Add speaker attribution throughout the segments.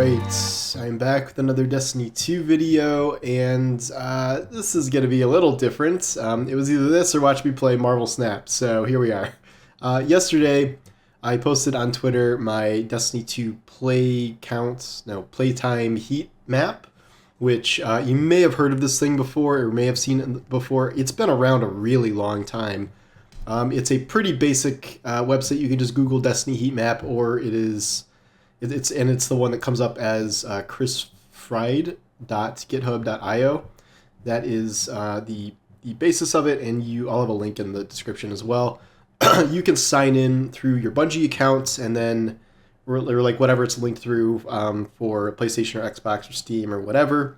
Speaker 1: Alright, I'm back with another Destiny 2 video, and this is going to be a little different. It was either this or watch me play Marvel Snap, so here we are. Yesterday, I posted on Twitter my Destiny 2 Playtime Heatmap, which you may have heard of this thing before, or may have seen it before. It's been around a really long time. It's a pretty basic website. You can just Google Destiny Heatmap, or it's the one that comes up as chrisfried.github.io. That is the basis of it, and I'll have a link in the description as well. You can sign in through your Bungie accounts, and then or like whatever it's linked through for PlayStation or Xbox or Steam or whatever,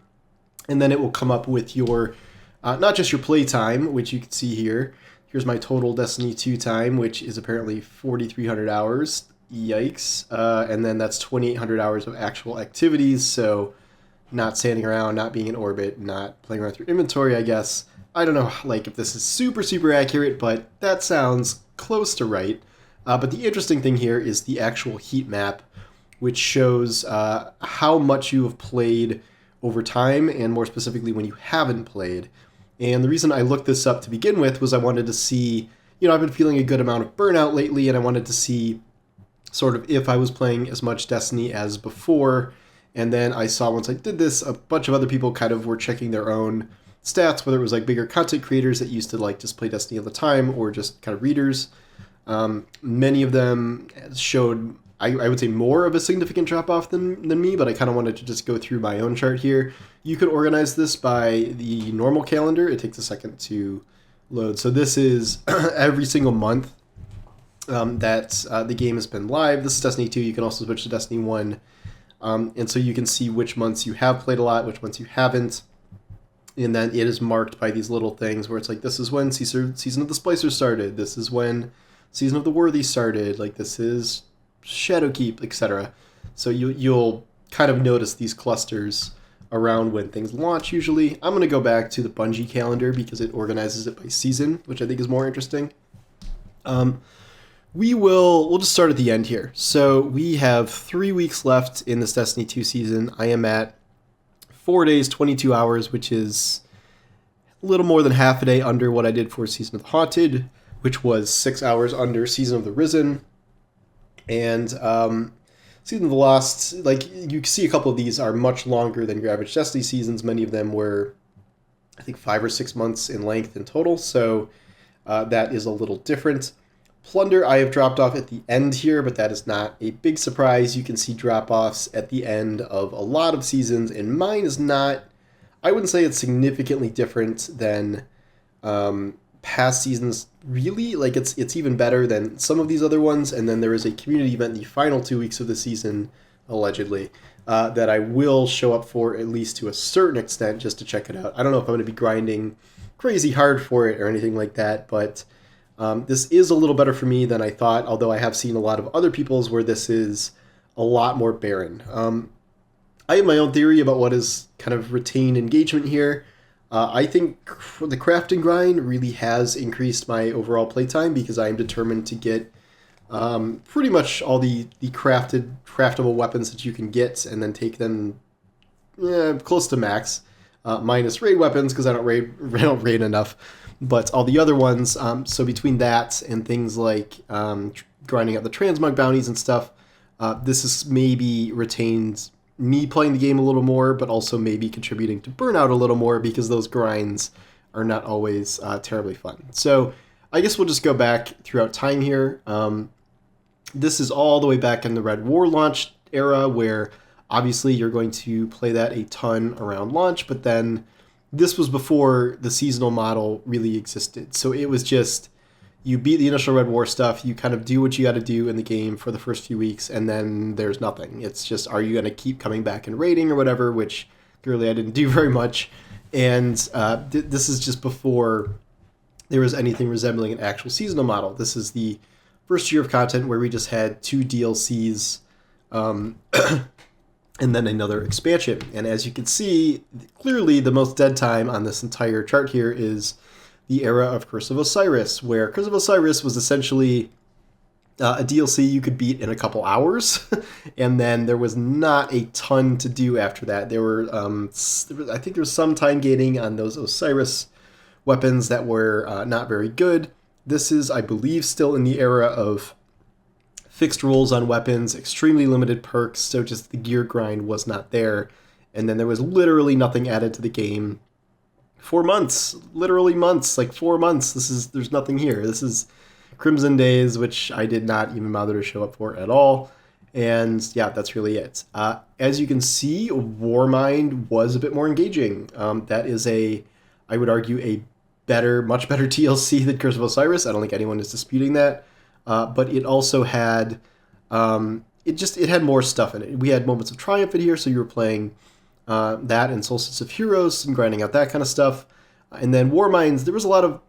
Speaker 1: and then it will come up with your not just your playtime, which you can see here. Here's my total Destiny 2 time, which is apparently 4,300 hours. Yikes. And then that's 2,800 hours of actual activities, so not standing around, not being in orbit, not playing around through inventory, I guess. I don't know like if this is super accurate, but that sounds close to right. But the interesting thing here is the actual heat map, which shows how much you have played over time, and more specifically when you haven't played. And the reason I looked this up to begin with was I wanted to see, I've been feeling a good amount of burnout lately, and I wanted to see sort of if I was playing as much Destiny as before. And then I saw once I did this, a bunch of other people kind of were checking their own stats, whether it was like bigger content creators that used to like just play Destiny all the time, or just kind of readers. Many of them showed, I would say, more of a significant drop-off than me, but I kind of wanted to just go through my own chart here. You could organize this by the normal calendar. It takes a second to load. So this is every single month that the game has been live. This is Destiny 2. You can also switch to Destiny 1. And so you can see which months you have played a lot, which months you haven't. And then it is marked by these little things where it's like, this is when Season of the Splicer started. This is when Season of the Worthy started. Like, this is Shadowkeep, etc. So you'll kind of notice these clusters around when things launch usually. I'm going to go back to the Bungie calendar because it organizes it by season, which I think is more interesting. We'll just start at the end here. So we have 3 weeks left in this Destiny 2 season. I am at 4 days, 22 hours, which is a little more than half a day under what I did for Season of the Haunted, which was 6 hours under Season of the Risen. And Season of the Lost, like, you can see a couple of these are much longer than your average Destiny seasons. Many of them were, I think, 5 or 6 months in length in total, so that is a little different. Plunder, I have dropped off at the end here, but that is not a big surprise. You can see drop-offs at the end of a lot of seasons, and mine is not, I wouldn't say it's significantly different than past seasons, really. Like, it's even better than some of these other ones. And then there is a community event the final 2 weeks of the season, allegedly, that I will show up for, at least to a certain extent, just to check it out. I don't know if I'm going to be grinding crazy hard for it or anything like that, but this is a little better for me than I thought, although I have seen a lot of other people's where this is a lot more barren. I have my own theory about what is kind of retained engagement here. I think the crafting grind really has increased my overall playtime because I am determined to get pretty much all the craftable weapons that you can get, and then take them close to max, minus raid weapons because I don't raid enough. But all the other ones, so between that and things like grinding out the transmog bounties and stuff, this has maybe retained me playing the game a little more, but also maybe contributing to burnout a little more because those grinds are not always terribly fun. So I guess we'll just go back throughout time here. This is all the way back in the Red War launch era, where obviously you're going to play that a ton around launch, but then this was before the seasonal model really existed. So it was just, you beat the initial Red War stuff, you kind of do what you got to do in the game for the first few weeks, and then there's nothing. It's just, are you going to keep coming back and raiding or whatever, which clearly I didn't do very much. And this is just before there was anything resembling an actual seasonal model. This is the first year of content where we just had 2 DLCs, and then another expansion. And as you can see, clearly the most dead time on this entire chart here is the era of Curse of Osiris, where Curse of Osiris was essentially A DLC you could beat in a couple hours, and then there was not a ton to do after that. I think there was some time gating on those Osiris weapons that were not very good. This is, I believe, still in the era of fixed rules on weapons, extremely limited perks, so just the gear grind was not there. And then there was literally nothing added to the game for months, literally months, like 4 months. There's nothing here. This is Crimson Days, which I did not even bother to show up for at all. And yeah, that's really it. As you can see, Warmind was a bit more engaging. That is I would argue, much better TLC than Curse of Osiris. I don't think anyone is disputing that. But it also had, it had more stuff in it. We had Moments of Triumph in here, so you were playing that and Solstice of Heroes and grinding out that kind of stuff. And then Warminds, there was a lot of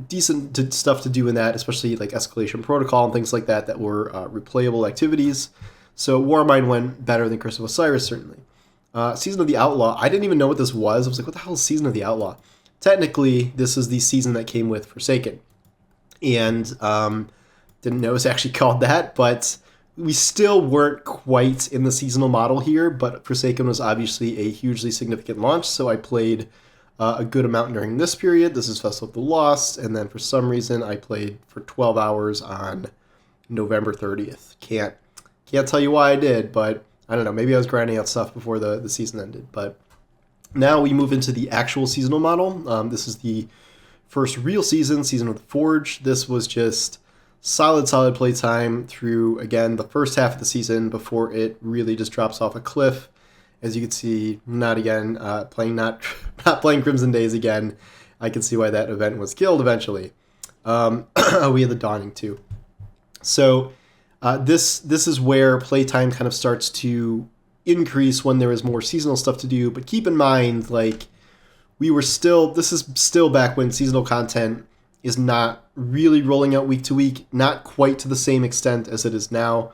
Speaker 1: decent stuff to do in that, especially like Escalation Protocol and things like that that were replayable activities. So Warmind went better than Curse of Osiris, certainly. Season of the Outlaw, I didn't even know what this was. I was like, what the hell is Season of the Outlaw? Technically, this is the season that came with Forsaken. And didn't know it was actually called that, but we still weren't quite in the seasonal model here, but Forsaken was obviously a hugely significant launch, so I played a good amount during this period. This is Festival of the Lost, and then for some reason I played for 12 hours on November 30th. Can't tell you why I did, but I don't know, maybe I was grinding out stuff before the season ended. But now we move into the actual seasonal model. This is the first real season of the Forge. This was just solid playtime through, again, the first half of the season before it really just drops off a cliff. As you can see, not playing Crimson Days again. I can see why that event was killed eventually. We had the Dawning too. So this is where playtime kind of starts to increase when there is more seasonal stuff to do. But keep in mind, like, this is still back when seasonal content is not really rolling out week to week, not quite to the same extent as it is now.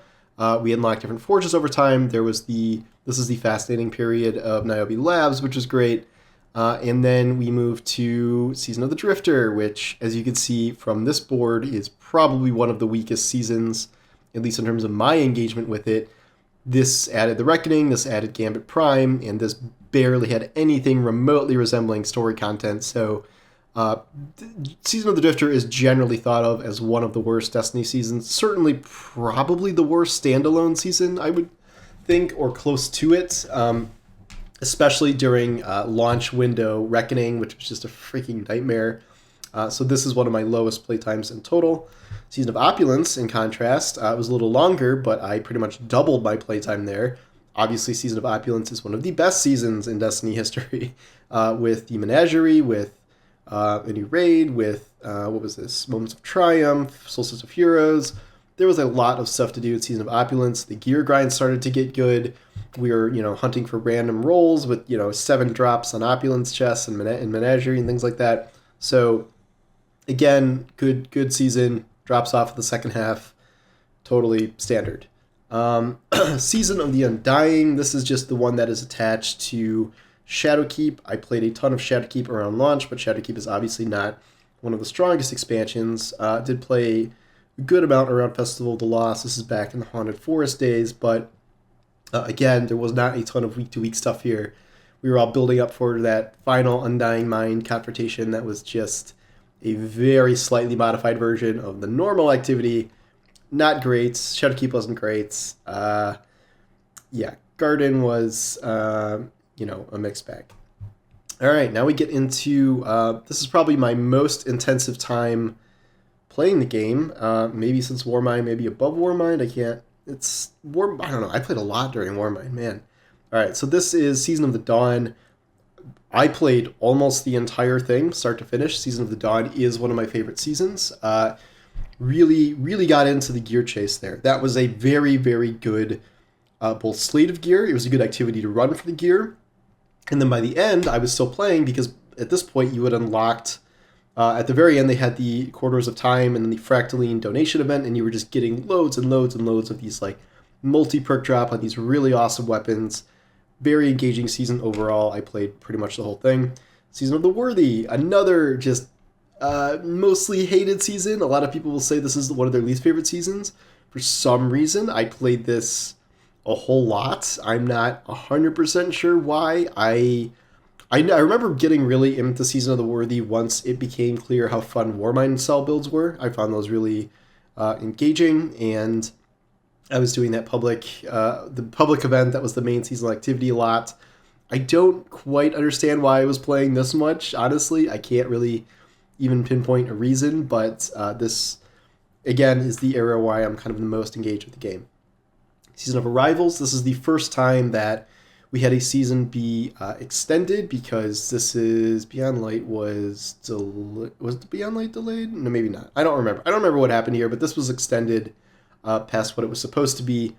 Speaker 1: We unlocked different forges over time. This is the fascinating period of Niobe Labs, which is great. And then we moved to Season of the Drifter, which, as you can see from this board, is probably one of the weakest seasons, at least in terms of my engagement with it. This added the Reckoning, this added Gambit Prime, and this barely had anything remotely resembling story content. So Season of the Drifter is generally thought of as one of the worst Destiny seasons. Certainly probably the worst standalone season, I would think, or close to it. Especially during launch window Reckoning, which was just a freaking nightmare. So this is one of my lowest playtimes in total. Season of Opulence, in contrast, was a little longer, but I pretty much doubled my playtime there. Obviously, Season of Opulence is one of the best seasons in Destiny history, with the Menagerie, with a new raid, with, Moments of Triumph, Solstice of Heroes. There was a lot of stuff to do with Season of Opulence. The gear grind started to get good. We were, hunting for random rolls with, 7 drops on Opulence chests and Menagerie and things like that. So, again, good season. Drops off in the second half. Totally standard. Season of the Undying. This is just the one that is attached to Shadowkeep. I played a ton of Shadowkeep around launch, but Shadowkeep is obviously not one of the strongest expansions. Did play a good amount around Festival of the Lost. This is back in the Haunted Forest days, but again, there was not a ton of week-to-week stuff here. We were all building up for that final Undying Mind confrontation that was just a very slightly modified version of the normal activity. Not great. Shadowkeep wasn't great. Garden was, a mixed bag. All right, now we get into, this is probably my most intensive time playing the game. Maybe since Warmind, maybe above Warmind. I don't know. I played a lot during Warmind, man. All right, so this is Season of the Dawn. I played almost the entire thing, start to finish. Season of the Dawn is one of my favorite seasons. Really got into the gear chase there. That was a very, very good both slate of gear. It was a good activity to run for the gear. And then by the end, I was still playing because at this point you had unlocked, at the very end, they had the Corridors of Time and then the Fractaline donation event, and you were just getting loads and loads and loads of these like multi-perk drop on these really awesome weapons. Very engaging season overall. I played pretty much the whole thing. Season of the Worthy, another just mostly hated season. A lot of people will say this is one of their least favorite seasons. For some reason, I played this a whole lot. I'm not 100% sure why. I remember getting really into Season of the Worthy once it became clear how fun Warmind cell builds were. I found those really engaging, and I was doing the public event that was the main seasonal activity a lot. I don't quite understand why I was playing this much, honestly. I can't really even pinpoint a reason, but this, again, is the area why I'm kind of the most engaged with the game. Season of Arrivals, this is the first time that we had a season be extended, because this is Beyond Light was Beyond Light delayed? No, maybe not. I don't remember what happened here, but this was extended past what it was supposed to be.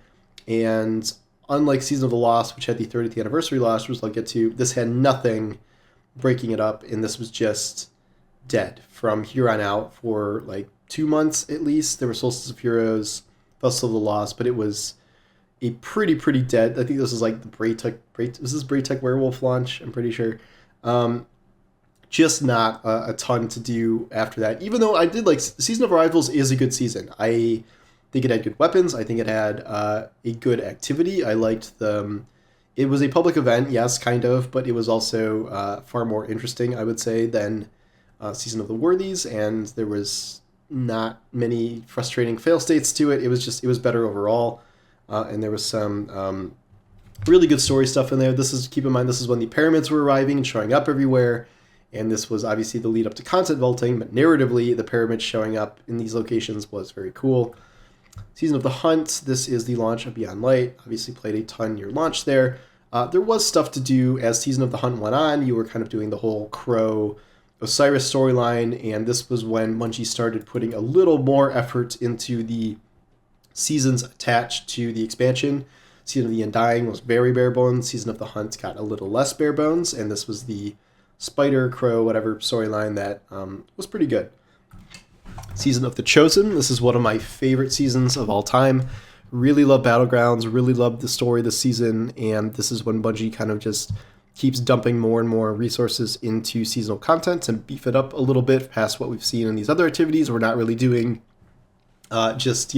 Speaker 1: And unlike Season of the Lost, which had the 30th anniversary loss, which I'll get to, this had nothing breaking it up, and this was just dead from here on out for like 2 months at least. There were Solstice of Heroes, Festival of the Lost, but it was a pretty dead. I think this is like the Braytech Werewolf launch, I'm pretty sure. Just not a ton to do after that. Even though I did like Season of Arrivals is a good season. I think it had good weapons. I think it had a good activity. I liked the. It was a public event, yes, kind of, but it was also far more interesting, I would say, than Season of the Worthies, and there was not many frustrating fail states to it. It was better overall. And there was some really good story stuff in there. Keep in mind, this is when the pyramids were arriving and showing up everywhere, and this was obviously the lead up to content vaulting, but narratively, the pyramids showing up in these locations was very cool. Season of the Hunt, this is the launch of Beyond Light. Obviously played a ton near launch there. There was stuff to do as Season of the Hunt went on. You were kind of doing the whole Crow Osiris storyline, and this was when Bungie started putting a little more effort into the seasons attached to the expansion. Season of the Undying was very bare bones. Season of the Hunt got a little less bare bones, and this was the Spider, Crow, whatever storyline that was pretty good. Season of the Chosen. This is one of my favorite seasons of all time. Really love Battlegrounds, really love the story this season, and this is when Bungie kind of just keeps dumping more and more resources into seasonal content and beef it up a little bit past what we've seen in these other activities. We're not really doing just,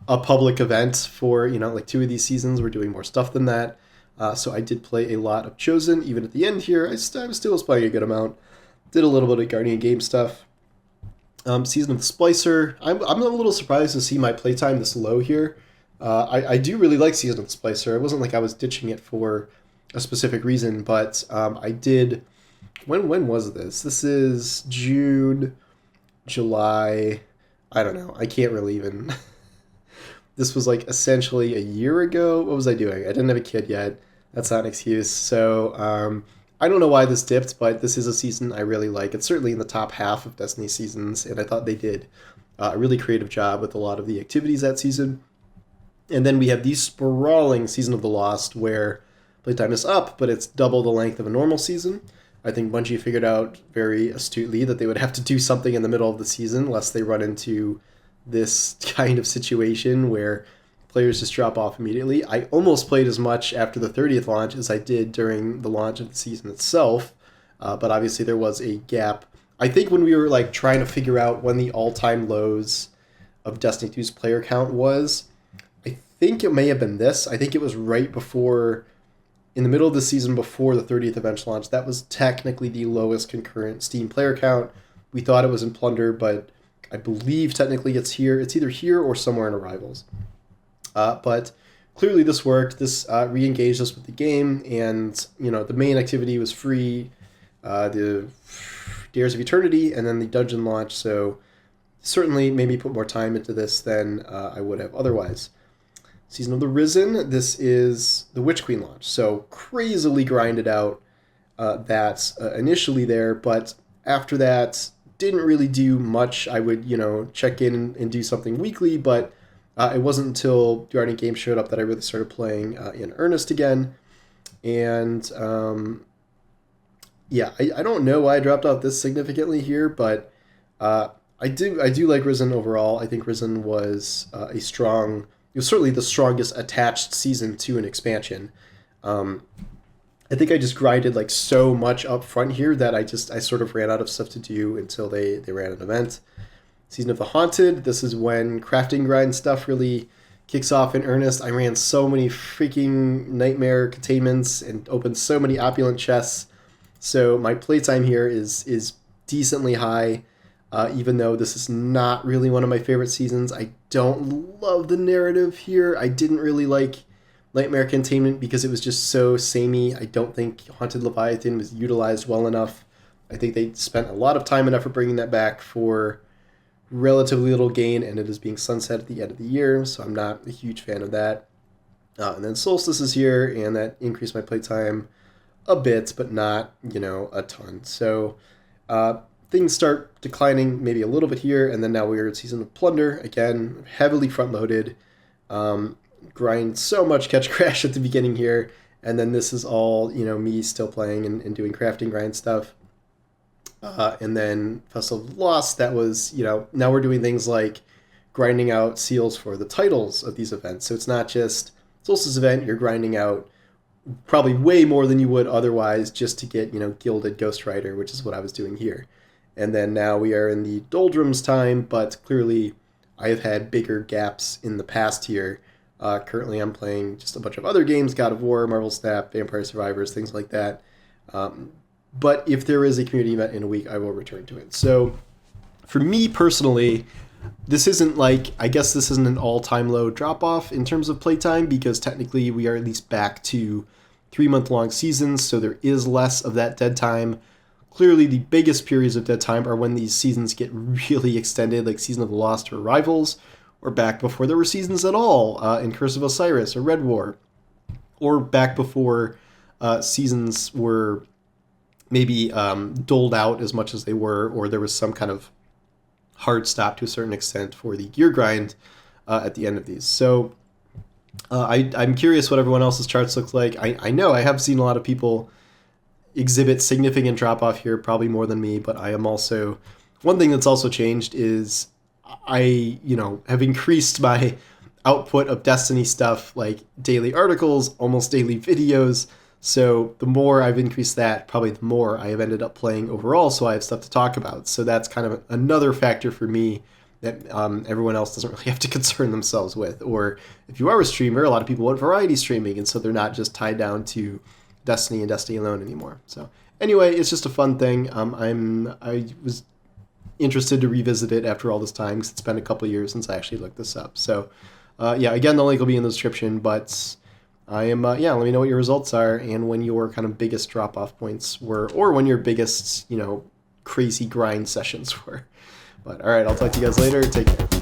Speaker 1: a public event for, like 2 of these seasons. We're doing more stuff than that. So I did play a lot of Chosen. Even at the end here, I still was playing a good amount. Did a little bit of Guardian game stuff. Season of the Splicer. I'm a little surprised to see my playtime this low here. I do really like Season of the Splicer. It wasn't like I was ditching it for a specific reason, but I did. When was this? This is June, July. I don't know. I can't really even. This was like essentially a year ago. What was I doing? I didn't have a kid yet. That's not an excuse. So I don't know why this dipped, but this is a season I really like. It's certainly in the top half of Destiny seasons, and I thought they did a really creative job with a lot of the activities that season. And then we have the sprawling Season of the Lost, where playtime is up, but it's double the length of a normal season. I think Bungie figured out very astutely that they would have to do something in the middle of the season, lest they run into this kind of situation where players just drop off immediately. I almost played as much after the 30th launch as I did during the launch of the season itself, but obviously there was a gap. I think when we were like trying to figure out when the all-time lows of Destiny 2's player count was, I think it may have been this. I think it was right before, in the middle of the season before the 30th event launch. That was technically the lowest concurrent Steam player count. We thought it was in Plunder, but I believe technically it's here. It's either here or somewhere in Arrivals. But clearly this worked. This re-engaged us with the game, and the main activity was free, the Dares of Eternity, and then the dungeon launch. So certainly made me put more time into this than I would have otherwise. Season of the Risen. This is the Witch Queen launch. So crazily grinded out that initially there, but after that didn't really do much. I would, check in and do something weekly, but it wasn't until Guardian Games showed up that I really started playing in earnest again. And I don't know why I dropped off this significantly here, but I do like Risen overall. I think Risen was it was certainly the strongest attached season to an expansion. I think I just grinded like so much up front here that I sort of ran out of stuff to do until they ran an event. Season of the Haunted, this is when crafting grind stuff really kicks off in earnest. I ran so many freaking nightmare containments and opened so many opulent chests. So my playtime here is decently high, even though this is not really one of my favorite seasons. I don't love the narrative here. I didn't really like Nightmare Containment because it was just so samey. I don't think Haunted Leviathan was utilized well enough. I think they spent a lot of time and effort bringing that back for relatively little gain, and it is being sunset at the end of the year, so I'm not a huge fan of that. And then Solstice is here, and that increased my playtime a bit, but not, a ton. So things start declining maybe a little bit here, and then now we're at Season of Plunder. Again, heavily front-loaded. Grind so much Catch Crash at the beginning here, and then this is all, me still playing and doing crafting grind stuff. And then Festival of Lost, that was, now we're doing things like grinding out seals for the titles of these events. So it's not just Solstice event, you're grinding out probably way more than you would otherwise just to get, Gilded Ghost Rider, which is what I was doing here. And then now we are in the doldrums time, but clearly I have had bigger gaps in the past here. Currently I'm playing just a bunch of other games, God of War, Marvel Snap, Vampire Survivors, things like that. But if there is a community event in a week, I will return to it. So for me personally, this isn't I guess this isn't an all-time low drop-off in terms of playtime, because technically we are at least back to 3-month-long seasons, so there is less of that dead time. Clearly the biggest periods of dead time are when these seasons get really extended, like Season of the Lost or Rivals, or back before there were seasons at all in Curse of Osiris or Red War, or back before seasons were maybe doled out as much as they were, or there was some kind of hard stop to a certain extent for the gear grind at the end of these. So I'm curious what everyone else's charts look like. I know I have seen a lot of people exhibit significant drop-off here, probably more than me, but I am also... One thing that's also changed is I, have increased my output of Destiny stuff, like daily articles, almost daily videos. So the more I've increased that, probably the more I have ended up playing overall, so I have stuff to talk about. So that's kind of another factor for me that everyone else doesn't really have to concern themselves with. Or if you are a streamer, a lot of people want variety streaming, and so they're not just tied down to Destiny and Destiny alone anymore. So anyway, it's just a fun thing. I was interested to revisit it after all this time, because it's been a couple years since I actually looked this up. So again, the link will be in the description, but... let me know what your results are and when your kind of biggest drop-off points were, or when your biggest, crazy grind sessions were. But all right, I'll talk to you guys later. Take care.